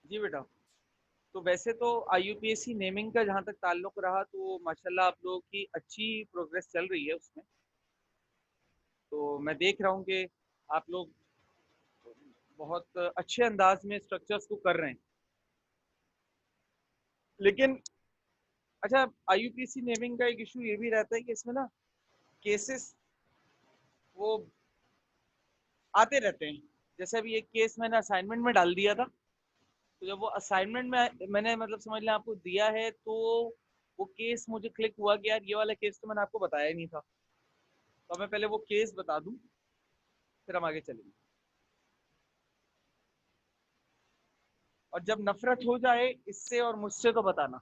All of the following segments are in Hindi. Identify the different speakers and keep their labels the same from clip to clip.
Speaker 1: जी बेटा। तो वैसे तो IUPAC नेमिंग का जहाँ तक ताल्लुक रहा तो माशाल्लाह आप लोगों की अच्छी प्रोग्रेस चल रही है उसमें। तो मैं देख रहा हूँ कि आप लोग बहुत अच्छे अंदाज में स्ट्रक्चर्स को कर रहे हैं। लेकिन अच्छा, IUPAC नेमिंग का एक इशू ये भी रहता है कि इसमें ना केसेस वो आते रहते हैं। जैसे अभी एक केस मैंने असाइनमेंट में डाल दिया था, तो जब वो असाइनमेंट में मैंने मतलब समझ लें आपको दिया है, तो वो केस मुझे क्लिक हुआ कि यार ये वाला केस तो मैंने आपको बताया ही नहीं था। तो मैं पहले वो केस बता दूं, फिर हम आगे चलेंगे। और जब नफरत हो जाए इससे और मुझसे तो बताना।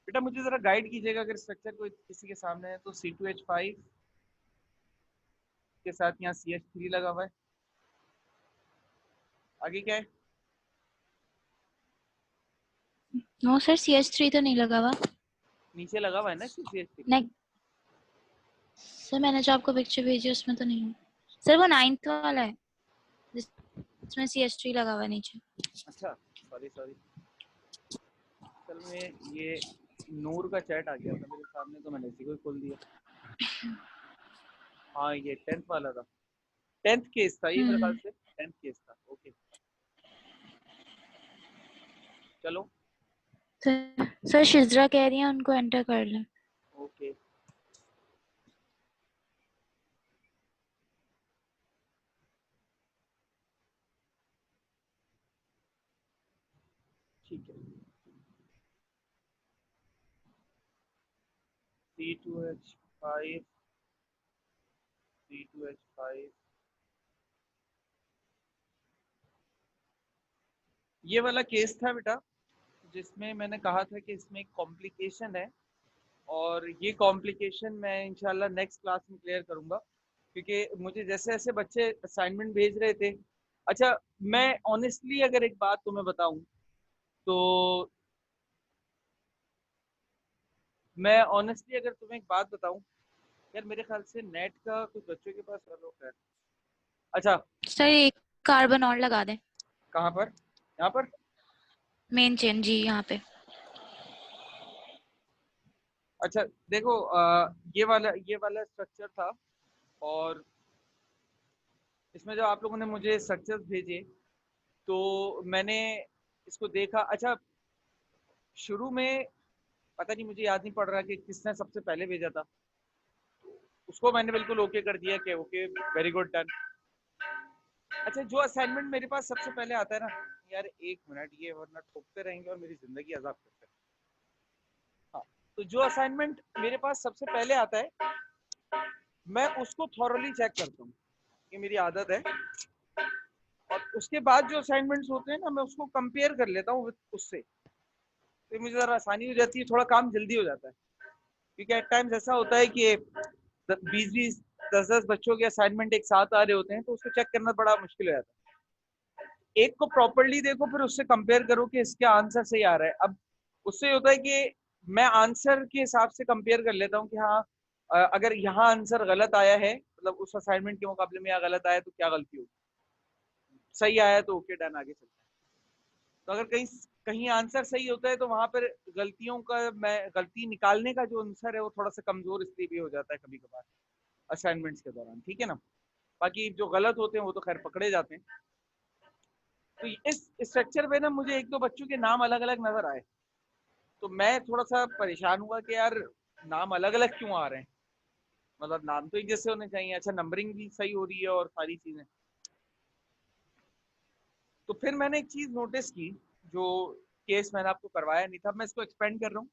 Speaker 1: बेटा मुझे जरा गाइड कीजिएगा, अगर स्ट्रक्चर कोई किसी के सामने है तो C2H5 के साथ यहाँ CH3 लगा हुआ है। आगे क्या है?
Speaker 2: नो सर, CH3 तो नहीं लगा हुआ।
Speaker 1: नीचे लगा हुआ है ना CH3।
Speaker 2: नहीं सर, मैंने जो आपको पिक्चर भेजी उसमें तो नहीं है सर, वो 9th वाला है जिसमें CH3 लगा हुआ है नीचे।
Speaker 1: अच्छा, सॉरी सॉरी। चल मैं ये नूर का चैट आ गया था मेरे सामने, तो मैंने इसी को ही खोल दिया। हाँ ये 10th वाला था। 10th केस था ये, मेरे ख्याल से 10th केस था। ओके चलो।
Speaker 2: सर शिजरा कह रही है उनको एंटर कर लें।
Speaker 1: ओके ठीक है। C2H5, C2H5। ये वाला केस था बेटा, जिसमें मैंने कहा था कि इसमें एक कॉम्प्लिकेशन है, और ये कॉम्प्लिकेशन मैं इंशाल्लाह नेक्स्ट क्लास में क्लियर करूंगा, क्योंकि मुझे जैसे जैसे बच्चे असाइनमेंट भेज रहे थे। अच्छा, मैं ऑनेस्टली अगर एक बात तुम्हें बताऊं, तो मैं ऑनेस्टली अगर तुम्हें एक बात बताऊं, यार मेरे ख्याल से नेट का कुछ बच्चों के पास चलो खैर। अच्छा,
Speaker 2: सर एक कार्बन और लगा दें
Speaker 1: कहाँ पर? यहाँ पर?
Speaker 2: मेन चेन जी, यहाँ पे।
Speaker 1: अच्छा देखो, ये वाला स्ट्रक्चर था, और इसमें जब आप लोगों ने मुझे स्ट्रक्चर्स भेजे तो मैंने इसको देखा। अच्छा, शुरू में पता नहीं, मुझे याद नहीं पड़ रहा कि किसने सबसे पहले भेजा था। उसको मैंने बिल्कुल ओके कर दिया कि ओके, वेरी गुड, डन। अच्छा, जो असाइनमेंट मेरे पास सबसे पहले आता है ना, यार एक मिनट, ये वरना ठोकते रहेंगे और मेरी जिंदगी अजाब करते हैं। हाँ, तो जो असाइनमेंट मेरे पास सबसे पहले आता है, मैं उसको थॉरली चेक करता हूँ, ये मेरी आदत है। और उसके बाद जो असाइनमेंट्स होते हैं ना, मैं उसको कंपेयर कर लेता हूँ उससे, तो मुझे ज़रा आसानी हो जाती है, थोड़ा काम जल्दी हो जाता है। क्योंकि एट टाइम्स ऐसा होता है कि 20-20, 10-10 बच्चों के असाइनमेंट एक साथ आ रहे होते हैं, तो उसको चेक करना बड़ा मुश्किल हो जाता है। एक को प्रॉपरली देखो, फिर उससे कंपेयर करो कि इसका आंसर सही आ रहा है। अब उससे होता है कि मैं आंसर के हिसाब से कंपेयर कर लेता हूँ कि हाँ, अगर यहाँ आंसर गलत आया है, मतलब उस असाइनमेंट के मुकाबले में यहाँ गलत आया, तो क्या गलती होगी। सही आया तो ओके, डन, आगे चलते हैं। तो अगर कहीं कहीं आंसर सही होता है, तो वहां पर गलतियों का, मैं गलती निकालने का जो आंसर है वो थोड़ा सा कमजोर इसलिए भी हो जाता है कभी कभार असाइनमेंट्स के दौरान, ठीक है ना। बाकी जो गलत होते हैं वो तो खैर पकड़े जाते हैं। तो इस स्ट्रक्चर पे ना मुझे एक दो बच्चों के नाम अलग अलग नजर आए, तो मैं थोड़ा सा परेशान हुआ कि यार नाम अलग अलग क्यों आ रहे हैं। मतलब नाम तो एक जैसे होने चाहिए। अच्छा, नंबरिंग भी सही हो रही है और सारी चीजें। तो फिर मैंने एक चीज नोटिस की, जो केस मैंने आपको करवाया नहीं था, मैं इसको एक्सपेंड कर रहा हूँ।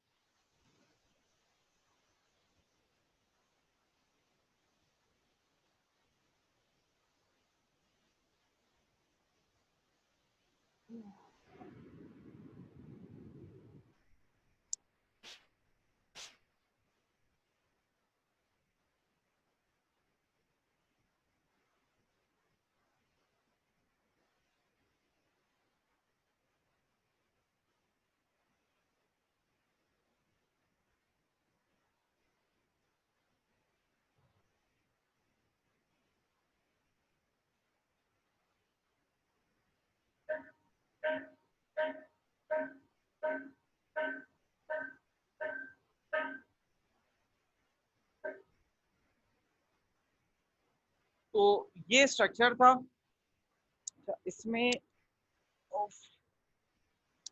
Speaker 1: तो ये स्ट्रक्चर था। अच्छा, इसमें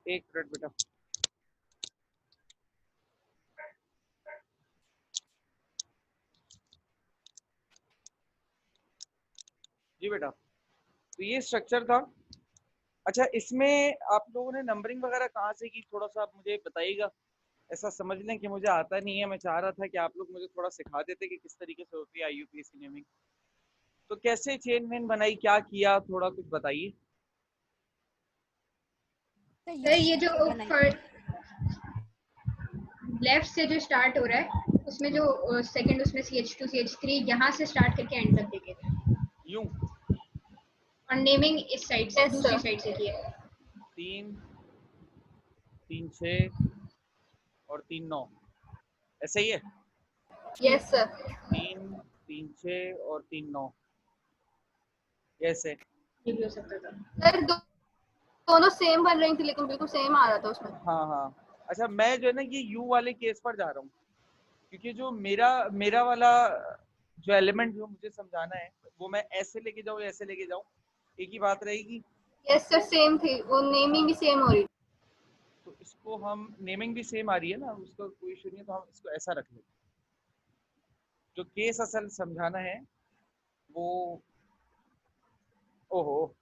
Speaker 1: एक मिनट बेटा, जी बेटा, तो ये स्ट्रक्चर था। अच्छा, इसमें आप लोगों ने नंबरिंग वगैरह कहाँ से की, थोड़ा सा आप मुझे बताइएगा। ऐसा समझ लें कि मुझे आता नहीं है, मैं चाह रहा था कि आप लोग मुझे थोड़ा सिखा देते कि किस तरीके से होती है IUPAC नेमिंग। तो कैसे चेन वेन बनाई, क्या किया, थोड़ा कुछ बताइए।
Speaker 3: सर ये जो लेफ्ट से जो स्टार्ट हो रहा है उसमें जो सेकंड उसमें CH2 CH3 यहाँ से स्टार्ट करके एंड तक देखे थे
Speaker 1: यूं
Speaker 3: और नेमिंग इस साइड से दूसरी साइड से किया।
Speaker 1: 3 3 6 और 3 9, ऐसे ही है।
Speaker 3: Yes sir.
Speaker 1: 3 3 6 और 3 9, ऐसे।
Speaker 3: ये भी हो सकता था सर। दोनों सेम बन रही थी लेकिन बिल्कुल सेम आ रहा था उसमें।
Speaker 1: हाँ हाँ। अच्छा, मैं जो है ना ये यू वाले केस पर जा रहा हूँ, क्योंकि जो मेरा वाला जो एलिमेंट जो मुझे समझाना है वो मैं ऐसे लेके जाऊँ, ऐसे लेके जाऊँ, एक ही बात रहेगी।
Speaker 3: यस सर सेम थी, वो नेमिंग भी सेम हो रही।
Speaker 1: तो इसको हम, नेमिंग भी सेम आ रही है ना, उसका कोई इशू नहीं है, तो हम इसको ऐसा रख लेते। जो केस असल समझाना है वो, ओहो,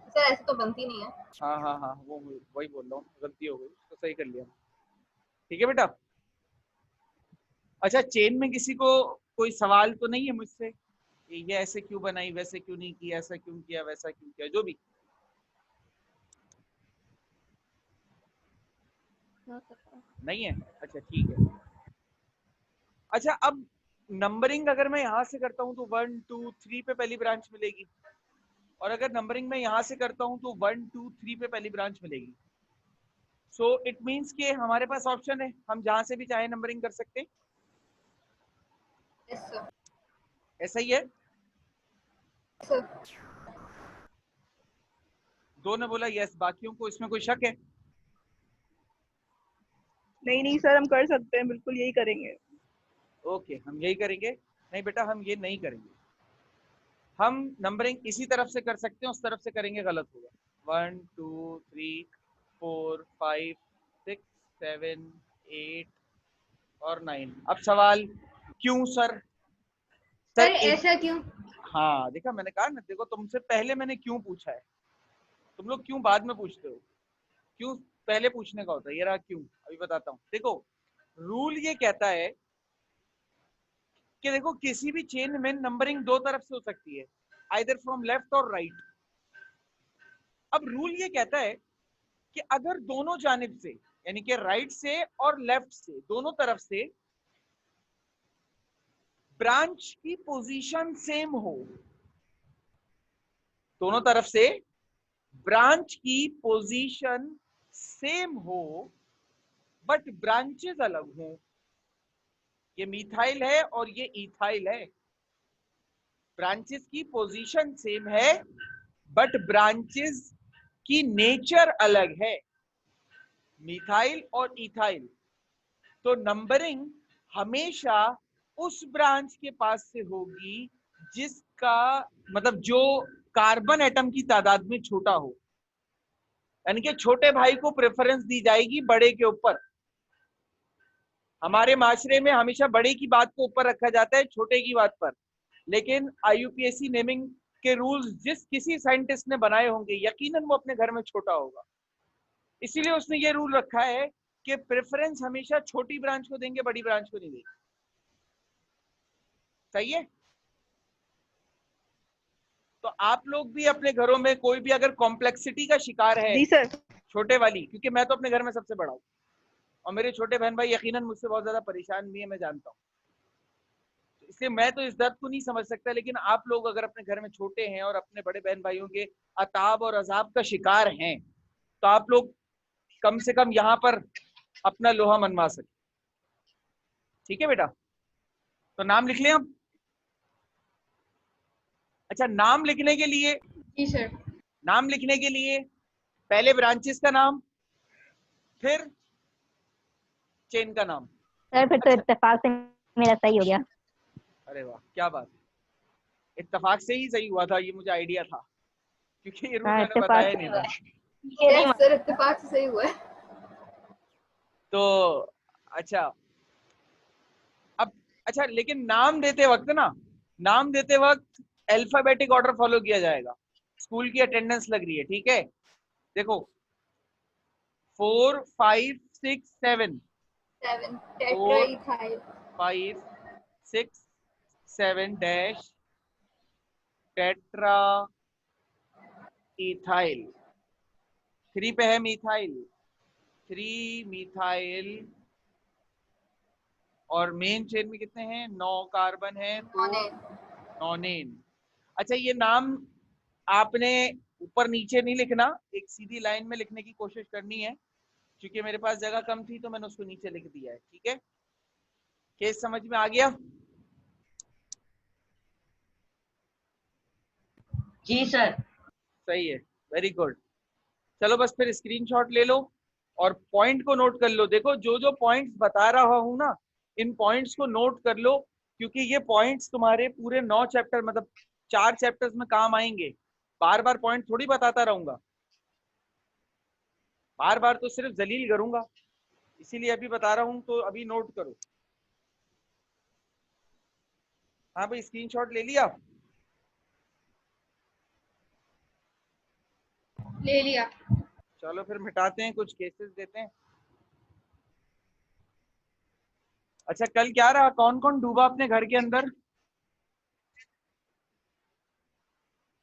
Speaker 3: सर ऐसे तो बनती नहीं है।
Speaker 1: हाँ हाँ हाँ, वो वही बोल रहा हूँ, गलती हो गई, तो सही कर लिया। ठीक है बेटा। अच्छा, चेन में किसी को कोई सवाल तो नहीं है मुझसे, ये ऐसे क्यों बनाई, वैसे क्यों नहीं किया, ऐसा क्यों किया, वैसा क्यों किया, जो भी। नहीं है? अच्छा ठीक है। अच्छा, अब नंबरिंग अगर मैं यहाँ से करता हूँ तो 1 2 3 पे पहली ब्रांच मिलेगी, और अगर नंबरिंग मैं यहाँ से करता हूँ तो 1 2 3 पे पहली ब्रांच मिलेगी। सो इट मीन्स कि हमारे पास ऑप्शन है, हम जहां से भी चाहे नंबरिंग कर सकते हैं।
Speaker 3: Yes sir.
Speaker 1: ऐसा ही है।
Speaker 3: सर
Speaker 1: दो ने बोला यस, बाकियों को इसमें कोई शक है?
Speaker 4: नहीं नहीं सर, हम कर सकते हैं, बिल्कुल यही करेंगे।
Speaker 1: ओके, हम यही करेंगे। नहीं बेटा, हम ये नहीं करेंगे, हम नंबरिंग इसी तरफ से कर सकते हैं, उस तरफ से करेंगे गलत होगा। 1 2 3 4 5 6 7 8 और 9। अब सवाल, क्यों सर?
Speaker 3: सर ऐसा क्यों?
Speaker 1: हाँ देखा, मैंने कहा ना, देखो तुमसे पहले मैंने क्यों पूछा है, तुम लोग क्यों बाद में पूछते हो, क्यों पहले पूछने का होता है। ये रहा क्यों, अभी बताता हूँ। देखो, रूल ये कहता है कि देखो किसी भी चेन में नंबरिंग दो तरफ से हो सकती है, आइदर फ्रॉम लेफ्ट और राइट। अब रूल ये कहता है कि अगर दोनों जानिब से, यानी कि राइट से और लेफ्ट से, दोनों तरफ से ब्रांच की पोजीशन सेम हो, दोनों तरफ से ब्रांच की पोजीशन सेम हो, बट ब्रांचेस अलग हो। ये मिथाइल है और ये इथाइल है, ब्रांचेस की पोजीशन सेम है बट ब्रांचेस की नेचर अलग है, मिथाइल और इथाइल। तो नंबरिंग हमेशा उस ब्रांच के पास से होगी जिसका मतलब जो कार्बन एटम की तादाद में छोटा हो, यानी कि छोटे भाई को प्रेफरेंस दी जाएगी बड़े के ऊपर। हमारे माशरे में हमेशा बड़े की बात को ऊपर रखा जाता है छोटे की बात पर, लेकिन IUPAC नेमिंग के रूल्स जिस किसी साइंटिस्ट ने बनाए होंगे यकीनन वो अपने घर में छोटा होगा, इसीलिए उसने ये रूल रखा है कि प्रेफरेंस हमेशा छोटी ब्रांच को देंगे, बड़ी ब्रांच को नहीं देंगे। सही है? तो आप लोग भी अपने घरों में कोई भी अगर कॉम्प्लेक्सिटी का शिकार है,
Speaker 4: जी सर।
Speaker 1: छोटे वाली, क्योंकि मैं तो अपने घर में सबसे बड़ा हूँ और मेरे छोटे बहन भाई यकीनन मुझसे बहुत ज्यादा परेशान भी है, मैं जानता हूँ, इसलिए मैं तो इस दर्द को नहीं समझ सकता। लेकिन आप लोग अगर अपने घर में छोटे हैं और अपने बड़े बहन भाइयों के अताब और अजाब का शिकार हैं, तो आप लोग कम से कम यहाँ पर अपना लोहा मनवा सके। ठीक है बेटा, तो नाम लिख लें अब। अच्छा, नाम लिखने के लिए,
Speaker 3: जी सर।
Speaker 1: नाम लिखने के लिए पहले ब्रांचेस का नाम, फिर चेन का नाम।
Speaker 5: सर फिर तो
Speaker 1: अच्छा,
Speaker 5: इत्तेफाक से मेरा सही हो गया।
Speaker 1: अरे वाह, क्या बात है। इत्तेफाक से ही सही हुआ था, ये मुझे आइडिया था, क्योंकि ये रूल
Speaker 4: हाँ,
Speaker 1: मैंने बताया
Speaker 4: इत्तेफाक
Speaker 1: नहीं था।
Speaker 3: यस सर, इत्तेफाक से सही हुआ है।
Speaker 1: तो अच्छा, अब अच्छा, लेकिन नाम देते वक्त ना, नाम देते वक्त अल्फाबेटिक ऑर्डर फॉलो किया जाएगा। स्कूल की अटेंडेंस लग रही है, ठीक है? देखो 4 5 6 7,
Speaker 3: 7
Speaker 1: 4
Speaker 3: टेट्राइथाइल।
Speaker 1: 5 6 7 dash tetra ethyl. 3 पे है मीथाइल, 3 मीथाइल, और मेन चेन में कितने हैं? 9 कार्बन है, तो
Speaker 3: नॉनेन।
Speaker 1: नॉनेन। अच्छा, ये नाम आपने ऊपर नीचे नहीं लिखना, एक सीधी लाइन में लिखने की कोशिश करनी है, क्योंकि मेरे पास जगह कम थी तो मैंने उसको नीचे लिख दिया है, ठीक है? केस समझ में आ गया?
Speaker 5: जी सर।
Speaker 1: सही है, वेरी गुड। चलो बस फिर स्क्रीनशॉट ले लो और पॉइंट को नोट कर लो। देखो जो जो पॉइंट्स बता रहा हूं ना, इन पॉइंट्स को नोट कर लो, क्योंकि ये पॉइंट्स तुम्हारे पूरे 9 चैप्टर, मतलब 4 चैप्टर्स में काम आएंगे। बार बार पॉइंट थोड़ी बताता रहूंगा, बार बार तो सिर्फ जलील करूंगा, इसीलिए अभी बता रहा हूं, तो अभी नोट करो। हाँ भाई, स्क्रीनशॉट ले लिया?
Speaker 3: ले लिया।
Speaker 1: चलो फिर मिटाते हैं, कुछ केसेस देते हैं। अच्छा, कल क्या रहा? कौन कौन डूबा अपने घर के अंदर,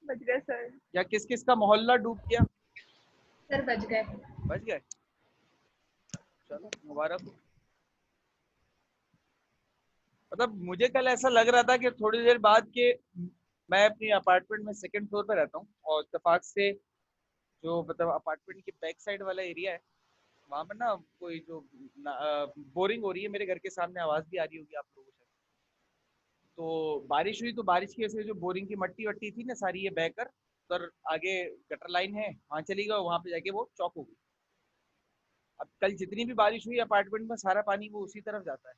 Speaker 4: बच गए सर।
Speaker 1: या किस किस का मोहल्ला डूब गया?
Speaker 3: सर बच गए।
Speaker 1: बच गए, चलो मुबारक हो। मतलब मुझे कल ऐसा लग रहा था कि थोड़ी देर बाद के, मैं अपनी अपार्टमेंट में सेकंड फ्लोर पे रहता हूँ, और इत्तेफाक से जो मतलब अपार्टमेंट की बैक साइड वाला एरिया है, वहां पर ना कोई जो बोरिंग हो रही है, मेरे घर के सामने आवाज भी आ रही होगी आप लोगों से। तो बारिश हुई, तो बारिश की वजह से जो बोरिंग की मट्टी वट्टी थी ना सारी, ये बहकर उधर आगे गटर लाइन है वहां चली गई, वहां पे जाके वो चौक हो गई। अब कल जितनी भी बारिश हुई अपार्टमेंट में, सारा पानी वो उसी तरफ जाता है,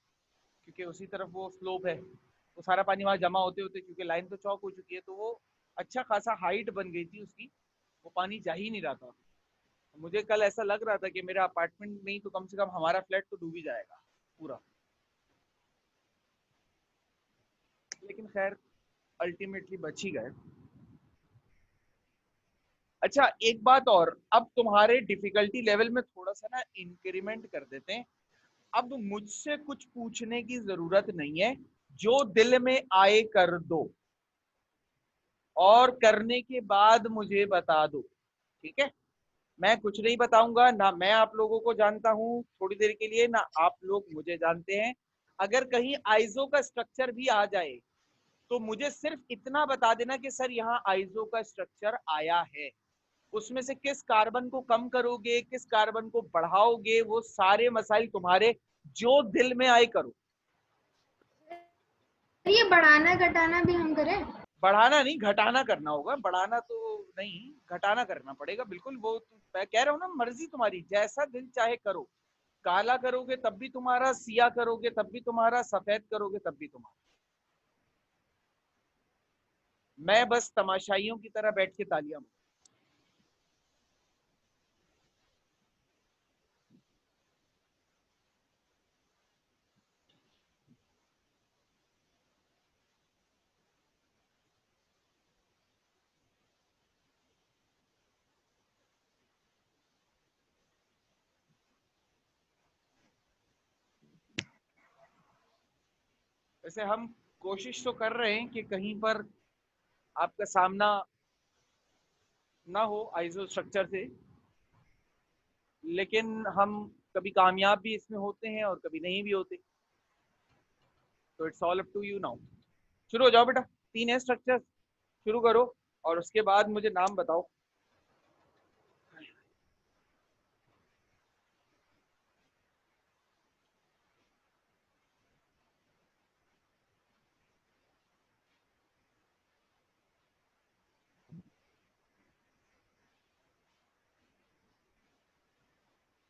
Speaker 1: क्योंकि उसी तरफ वो स्लोप है, वो सारा पानी वहां जमा होते होते, क्योंकि लाइन तो चौक हो चुकी है, तो वो अच्छा खासा हाइट बन गई थी उसकी, वो पानी जा ही नहीं रहा था। मुझे कल ऐसा लग रहा था कि मेरा अपार्टमेंट नहीं तो कम से कम हमारा फ्लैट तो डूब ही जाएगा पूरा, लेकिन खैर अल्टीमेटली बच ही गए। अच्छा, एक बात और, अब तुम्हारे डिफिकल्टी लेवल में थोड़ा सा ना इंक्रीमेंट कर देते हैं। अब मुझसे कुछ पूछने की जरूरत नहीं है, जो दिल में आए कर दो, और करने के बाद मुझे बता दो, ठीक है? मैं कुछ नहीं बताऊंगा, ना मैं आप लोगों को जानता हूं थोड़ी देर के लिए, ना आप लोग मुझे जानते हैं। अगर कहीं आइजो का स्ट्रक्चर भी आ जाए, तो मुझे सिर्फ इतना बता देना कि सर यहाँ आइजो का स्ट्रक्चर आया है, उसमें से किस कार्बन को कम करोगे, किस कार्बन को बढ़ाओगे, वो सारे मसाइल तुम्हारे, जो दिल में आए करो।
Speaker 3: ये बढ़ाना घटाना भी हम करें?
Speaker 1: बढ़ाना नहीं, घटाना करना होगा, बढ़ाना तो नहीं, घटाना करना पड़ेगा बिल्कुल। वो मैं कह रहा हूँ ना, मर्जी तुम्हारी, जैसा दिल चाहे करो। काला करोगे तब भी तुम्हारा, सिया करोगे तब भी तुम्हारा, सफेद करोगे तब भी तुम्हारा। मैं बस तमाशाइयों की तरह बैठ के तालियां बजाऊं। वैसे हम कोशिश तो कर रहे हैं कि कहीं पर आपका सामना ना हो आइसो स्ट्रक्चर से, लेकिन हम कभी कामयाब भी इसमें होते हैं और कभी नहीं भी होते। तो it's all up to you now. शुरू हो जाओ बेटा, 3 है स्ट्रक्चर, शुरू करो, और उसके बाद मुझे नाम बताओ।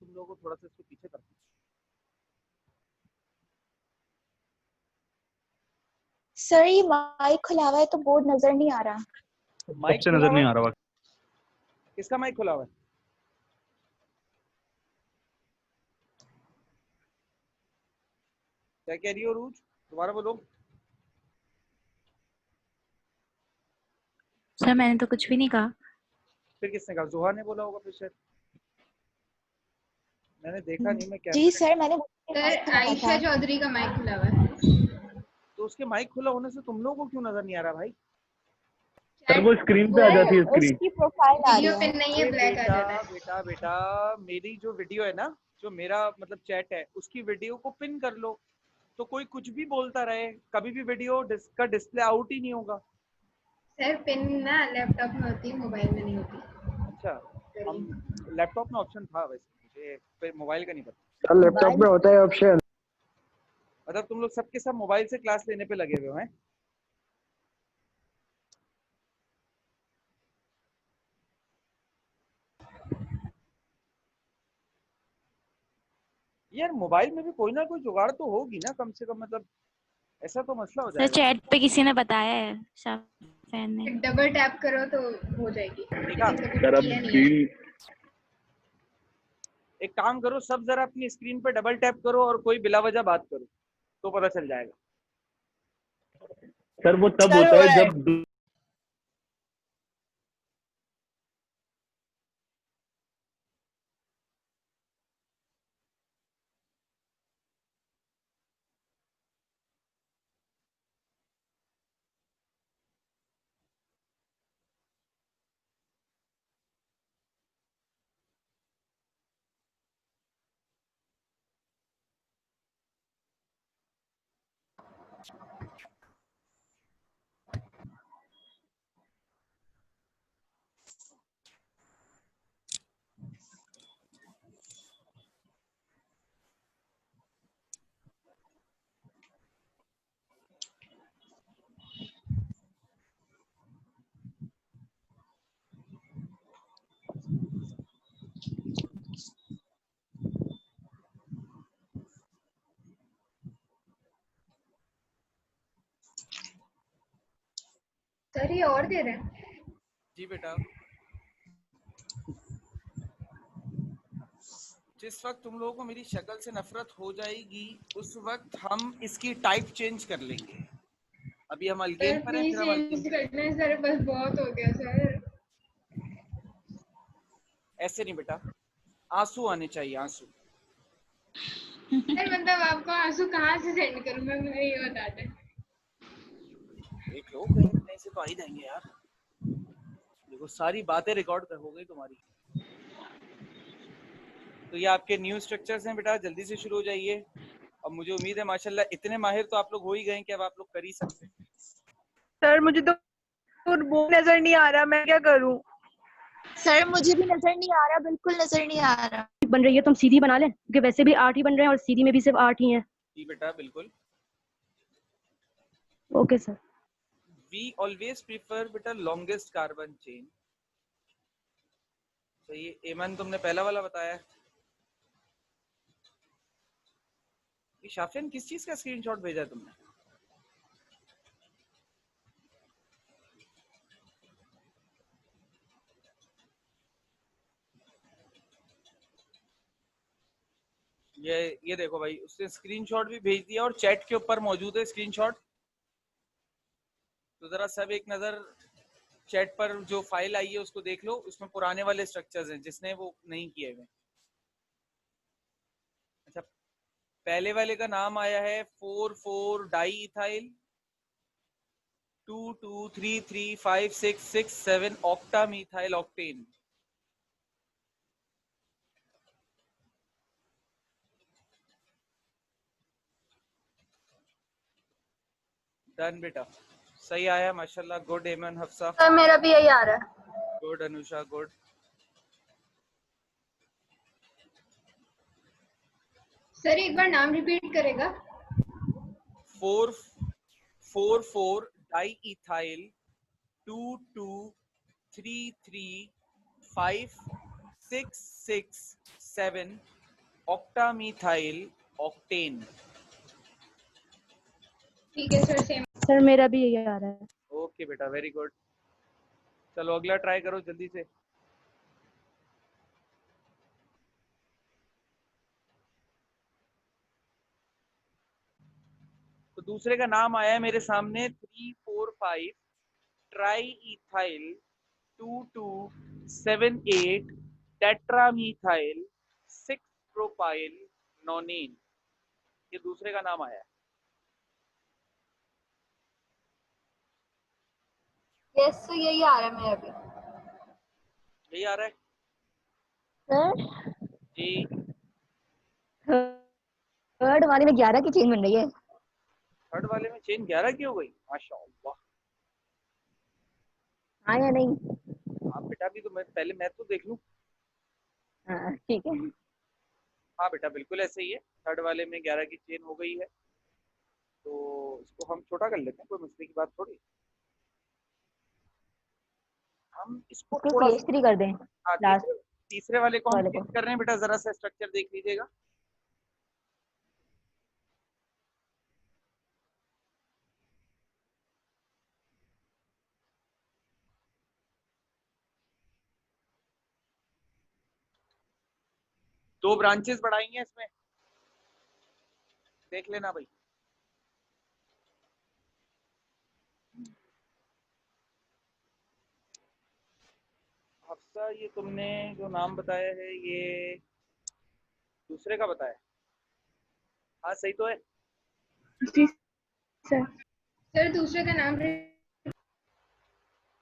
Speaker 1: तुम लोगों को थोड़ा सा इसको पीछे करना।
Speaker 5: सर ये माइक खुला हुआ है तो बोर्ड नजर नहीं आ रहा।
Speaker 1: माइक
Speaker 6: से नजर नहीं आ रहा।
Speaker 1: किसका माइक खुला हुआ है? क्या कह रही हो रूज? दोबारा बोलो।
Speaker 2: सर मैंने तो कुछ भी नहीं कहा।
Speaker 1: फिर किसने कहा? जोहा ने बोला होगा फिर शायद। मैंने देखा नहीं, मैं
Speaker 5: जी
Speaker 1: कैमरे
Speaker 5: सर मैंने
Speaker 3: सर आयशा चौधरी का माइक खुला हुआ है।
Speaker 1: तो उसके माइक खुला होने से तुम लोगों को क्यों नजर नहीं आ रहा भाई?
Speaker 6: सर वो स्क्रीन पे आ जाती है स्क्रीन।
Speaker 5: उसकी प्रोफाइल आ रही
Speaker 3: वीडियो
Speaker 5: है।
Speaker 3: पिन नहीं है, ब्लैक आ जाता है।
Speaker 1: बेटा बेटा मेरी जो वीडियो है ना, जो मेरा मतलब चैट है, उसकी वीडियो को पिन कर लो तो कोई कुछ भी बोलता रहे, कभी भी वीडियो का डिस्प्ले आउट ही नहीं होगा।
Speaker 3: सर पिन ना लैपटॉप में होती है, मोबाइल में नहीं होती।
Speaker 1: अच्छा, हम लैपटॉप में ऑप्शन था, वैसे मुझे फिर मोबाइल का नहीं पता।
Speaker 7: सर लैपटॉप में होता है ऑप्शन।
Speaker 1: मतलब तुम लोग सबके सब मोबाइल से क्लास लेने पे लगे हुए हैं। यार मोबाइल में भी कोई ना कोई जुगाड़ तो होगी ना कम से कम, मतलब ऐसा तो मसला हो
Speaker 2: सर
Speaker 1: जाएगा।
Speaker 2: चैट पे किसी ने बताया है, शाफैन ने।
Speaker 3: डबल टैप करो तो हो जाएगी।
Speaker 1: देखा?
Speaker 6: सर अब स्क्रीन
Speaker 1: एक काम करो, सब जरा अपनी स्क्रीन पे डबल टैप करो और कोई बिला वजह बात करो तो पता चल जाएगा।
Speaker 6: सर वो तब होता है जब
Speaker 3: सर ये और दे रहे हैं।
Speaker 1: जी बेटा, जिस वक्त तुम लोगों को मेरी शक्ल से नफरत हो जाएगी उस वक्त हम इसकी टाइप चेंज कर लेंगे। अभी हम अलगेन
Speaker 3: सर
Speaker 1: पर हैं,
Speaker 3: प्लीज
Speaker 1: फिर हम
Speaker 3: चेंज
Speaker 1: अलगेन
Speaker 3: करना है सर, बस बहुत हो गया सर।
Speaker 1: ऐसे नहीं बेटा, आंसू आने चाहिए, आंसू।
Speaker 3: सर मतलब आपको आंसू कहाँ से सेंड करूँ मैं, मुझे ये बता दें।
Speaker 1: देख लो कहीं से तो आ ही जाएंगे यार। देखो सारी बातें रिकॉर्ड हो गई तुम्हारी। तो ये आपके न्यू स्ट्रक्चर्स हैं बेटा, जल्दी से शुरू हो जाइए। अब मुझे उम्मीद है माशाल्लाह इतने माहिर तो आप लोग हो ही गए कि अब आप लोग कर ही सकते हैं।
Speaker 4: सर मुझे तो वो नजर नहीं आ रहा, मैं क्या करूं?
Speaker 5: सर मुझे भी नजर नहीं आ रहा, बिल्कुल नजर नहीं आ रहा।
Speaker 8: बन रही है तो हम सीधी बना लें, क्योंकि वैसे भी 8 ही बन रहे हैं और सीधी में भी सिर्फ 8 ही हैं।
Speaker 1: जी बेटा बिल्कुल।
Speaker 8: Okay sir.
Speaker 1: We always prefer बेटा longest carbon chain। तो ये एमन तुमने पहला वाला बताया। ये शाफिन किस चीज का स्क्रीनशॉट भेजा तुमने? ये देखो भाई, उसने स्क्रीनशॉट भी भेज दिया और चैट के ऊपर मौजूद है स्क्रीनशॉट। तो जरा सब एक नजर चैट पर जो फाइल आई है उसको देख लो, उसमें पुराने वाले स्ट्रक्चर्स हैं जिसने वो नहीं किए हुए। अच्छा, पहले वाले का नाम आया है 4,4 di ethyl 2,2,3,3,5,6,6,7 octa methyl octane. Done बेटा, सही आया माशाल्लाह। गुड एमन हफ्सा।
Speaker 5: सर मेरा भी यही आ रहा है।
Speaker 1: Good Anusha, good.
Speaker 3: सर एक बार नाम रिपीट करेगा।
Speaker 1: 4,4 di ethyl 2,2,3,3,5,6,6,7 octa methyl octane.
Speaker 3: ठीक है सर, सेम।
Speaker 8: सर मेरा भी यही आ रहा है।
Speaker 1: ओके बेटा, वेरी गुड। चलो अगला ट्राई करो जल्दी से। तो दूसरे का नाम आया है मेरे सामने 3,4,5 ट्राई इथाइल 2,2,7,8 टेट्रामीथाइल 6 प्रोपाइल नोनीन। ये दूसरे का नाम आया है।
Speaker 5: यस सर, यही आ रहा है मेरा भी।
Speaker 1: यही आ रहा है
Speaker 5: सर
Speaker 1: जी।
Speaker 5: थर्ड वाले में 11 की चेन बन रही है।
Speaker 1: थर्ड वाले में चेन 11 की हो गई, माशाअल्लाह।
Speaker 5: हाँ या नहीं?
Speaker 1: हाँ बेटा, अभी तो मैं पहले मैं तो देख लूं।
Speaker 5: हाँ ठीक है।
Speaker 1: हाँ बेटा, बिल्कुल ऐसे ही है। थर्ड वाले में 11 की चेन हो गई है, तो इसको हम छोटा कर लेते हैं, कोई मसले की बात थोड़ी। हम इसको
Speaker 5: इसको
Speaker 1: थोड़ा सा,
Speaker 5: CH3 कर दें
Speaker 1: हाँ,
Speaker 5: लास्ट
Speaker 1: तीसरे वाले को हम
Speaker 5: वाले
Speaker 1: चेंज
Speaker 5: को।
Speaker 1: कर रहे हैं बेटा, जरा सा स्ट्रक्चर देख लीजिएगा। दो ब्रांचेस बढ़ाई हैं इसमें, देख लेना भाई। हफ्सा, ये तुमने जो नाम बताया है ये दूसरे का बताया? हाँ सही तो है।
Speaker 4: जी सर।
Speaker 3: सर दूसरे का नाम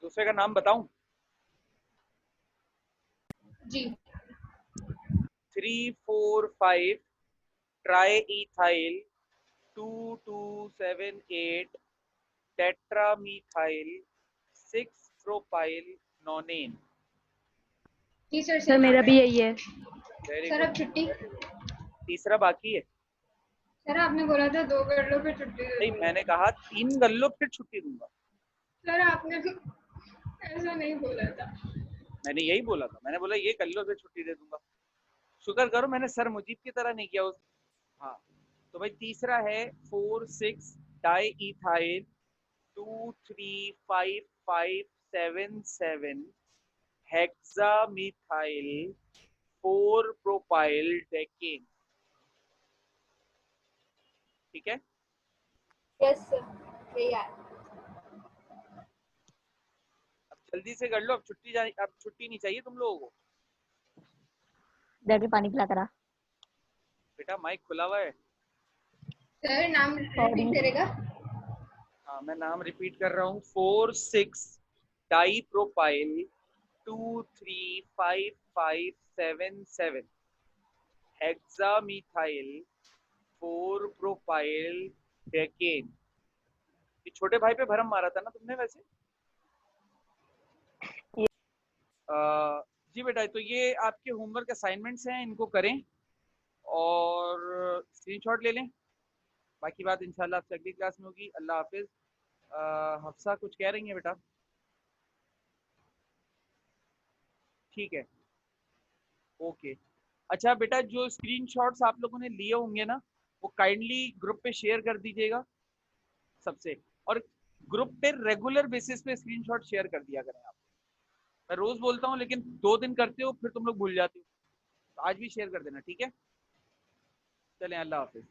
Speaker 1: दूसरे का नाम बताऊं?
Speaker 3: जी
Speaker 1: 3,4,5 ट्राई इथाइल 2,2,7,8 टेट्रामीथाइल 6 प्रोपाइल नोनेन।
Speaker 3: जी सर,
Speaker 8: सर
Speaker 3: सेम आ
Speaker 8: मेरा
Speaker 3: रहा
Speaker 8: भी
Speaker 3: है।
Speaker 8: यही है।
Speaker 1: Very
Speaker 3: sir
Speaker 1: good.
Speaker 3: अब छुट्टी।
Speaker 1: तीसरा बाकी है।
Speaker 3: सर आपने बोला था 2 गल्लों पे छुट्टी दे
Speaker 1: नहीं,
Speaker 3: दूंगा।
Speaker 1: मैंने कहा 3 गल्लों फिर छुट्टी दूंगा।
Speaker 3: सर आपने तो ऐसा नहीं बोला था।
Speaker 1: मैंने यही बोला था, मैंने बोला ये गल्लों फिर छुट्टी दे दूंगा। शुक्र करो मैंने सर मुजीब की तरह नहीं किया उस। हाँ, तो भाई तीसरा है 4,6 डाई इथाइल 2,3,5,5,7,7 हेक्सामीथाइल 4 प्रोपाइल डेकेन। ठीक है,
Speaker 5: यस सर, यही आ रहा है।
Speaker 1: अब जल्दी से कर लो, अब छुट्टी जानी, अब छुट्टी नहीं चाहिए तुम लोगों को।
Speaker 5: डर के पानी पिलाता रहा।
Speaker 1: बेटा माइक खुला हुआ है।
Speaker 3: सर नाम रिपीट करेगा?
Speaker 1: हाँ, मैं नाम रिपीट कर रहा हूँ। 4,6 डाई प्रोपाइल 2,3,5,5,7,7 हेक्सामीथाइल 4 प्रोपाइल डेकेन। ये छोटे भाई पे भरम मारा था ना तुमने वैसे? जी बेटा, तो ये आपके होमवर्क असाइनमेंट्स हैं, इनको करें और स्क्रीनशॉट ले लें। बाकी बात इंशाल्लाह आपसे अगली क्लास में होगी। अल्लाह हाफिज। हफ्सा कुछ कह रही हैं बेटा? ठीक है, ओके। अच्छा बेटा, जो स्क्रीनशॉट्स आप लोगों ने लिए होंगे ना, वो काइंडली ग्रुप पे शेयर कर दीजिएगा सबसे। और ग्रुप पे रेगुलर बेसिस पे स्क्रीनशॉट शेयर कर दिया करें आप। मैं रोज बोलता हूँ लेकिन 2 दिन करते हो फिर तुम लोग भूल जाते हो, तो आज भी शेयर कर देना, ठीक है? चलें, अल्लाह हाफिज।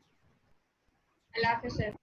Speaker 3: अल्लाह हाफिज़ सर।